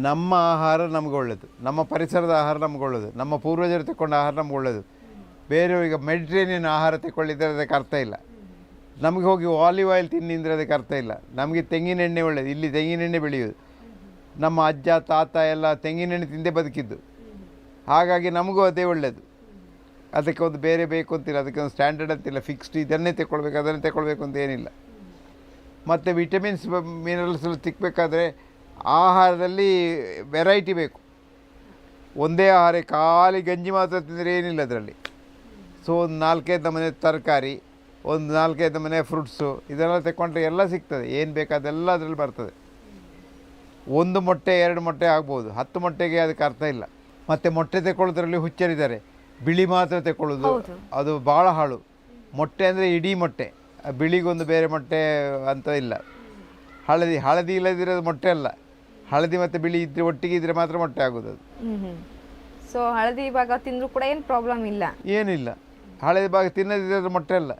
ನಮ್ಮ ಆಹಾರ ನಮ್ಗೆ ಒಳ್ಳೆಯದು, ನಮ್ಮ ಪರಿಸರದ ಆಹಾರ ನಮ್ಗೆ ಒಳ್ಳೆಯದು, ನಮ್ಮ ಪೂರ್ವಜರು ತಗೊಂಡ ಆಹಾರ ನಮ್ಗೆ ಒಳ್ಳೆಯದು. ಬೇರೆಯವರಿಗೆ ಮೆಡಿಟ್ರೇನಿಯನ್ ಆಹಾರ ತಗೊಳ್ಳಿದ್ರೆ ಅದಕ್ಕೆ ಅರ್ಥ ಇಲ್ಲ. ನಮಗೆ ಹೋಗಿ ಆಲಿವ್ ಆಯಿಲ್ ತಿನ್ನಿಂದ್ರೆ ಅದಕ್ಕೆ ಅರ್ಥ ಇಲ್ಲ. ನಮಗೆ ತೆಂಗಿನೆಣ್ಣೆ ಒಳ್ಳೆಯದು, ಇಲ್ಲಿ ತೆಂಗಿನೆಣ್ಣೆ ಬೆಳೆಯೋದು. ನಮ್ಮ ಅಜ್ಜ ತಾತ ಎಲ್ಲ ತೆಂಗಿನೆಣ್ಣೆ ತಿಂದೇ ಬದುಕಿದ್ದು, ಹಾಗಾಗಿ ನಮಗೂ ಅದೇ ಒಳ್ಳೆಯದು. ಅದಕ್ಕೆ ಒಂದು ಬೇರೆ ಬೇಕು ಅಂತಿಲ್ಲ, ಅದಕ್ಕೆ ಒಂದು ಸ್ಟ್ಯಾಂಡರ್ಡ್ ಅಂತಿಲ್ಲ, ಫಿಕ್ಸ್ಡ್ ಇದನ್ನೇ ತಗೊಳ್ಬೇಕು ಅದನ್ನೇ ತಗೊಳ್ಬೇಕು ಅಂತ ಏನಿಲ್ಲ. ಮತ್ತು ವಿಟಮಿನ್ಸ್ ಮಿನರಲ್ಸ್ ಎಲ್ಲ ಸಿಕ್ಕಬೇಕಾದ್ರೆ ಆಹಾರದಲ್ಲಿ ವೆರೈಟಿ ಬೇಕು. ಒಂದೇ ಆಹಾರ ಖಾಲಿ ಗಂಜಿ ಮಾತ್ರ ತಿಂದರೆ ಏನಿಲ್ಲ ಅದರಲ್ಲಿ. ಸೊ ಒಂದು 4-5 ನಮೂನೆ ತರಕಾರಿ, ಒಂದು 4-5 ನಮೂನೆ ಫ್ರೂಟ್ಸು, ಇದೆಲ್ಲ ತಗೊಂಡ್ರೆ ಎಲ್ಲ ಸಿಗ್ತದೆ. ಏನು ಬೇಕಾದೆಲ್ಲ ಅದರಲ್ಲಿ ಬರ್ತದೆ. 1 ಮೊಟ್ಟೆ 2 ಮೊಟ್ಟೆ ಆಗ್ಬೋದು, 10 ಮೊಟ್ಟೆಗೆ ಅದಕ್ಕೆ ಅರ್ಥ ಇಲ್ಲ. ಮತ್ತು ಮೊಟ್ಟೆ ತಗೊಳ್ಳೋದ್ರಲ್ಲಿ ಹುಚ್ಚರಿದ್ದಾರೆ, ಬಿಳಿ ಮಾತ್ರ ತಗೊಳ್ಳೋದು, ಅದು ಭಾಳ ಹಾಳು. ಮೊಟ್ಟೆ ಅಂದರೆ ಇಡೀ ಮೊಟ್ಟೆ, ಬಿಳಿಗೊಂದು ಬೇರೆ ಮೊಟ್ಟೆ ಅಂತ ಇಲ್ಲ. ಹಳದಿ ಇಲ್ಲದಿರೋದು ಮೊಟ್ಟೆ ಅಲ್ಲ, ಹಳದಿ ಮತ್ತು ಬಿಳಿ ಇದ್ರೆ ಒಟ್ಟಿಗೆ ಇದ್ರೆ ಮಾತ್ರ ಮೊಟ್ಟೆ ಆಗೋದು ಅದು. ಸೊ ಹಳದಿ ಭಾಗ ತಿಂದರೂ ಕೂಡ ಏನು ಪ್ರಾಬ್ಲಮ್ ಇಲ್ಲ, ಏನಿಲ್ಲ. ಹಳದಿ ಭಾಗ ತಿನ್ನದಿದ್ರೆ ಮೊಟ್ಟೆ ಅಲ್ಲ.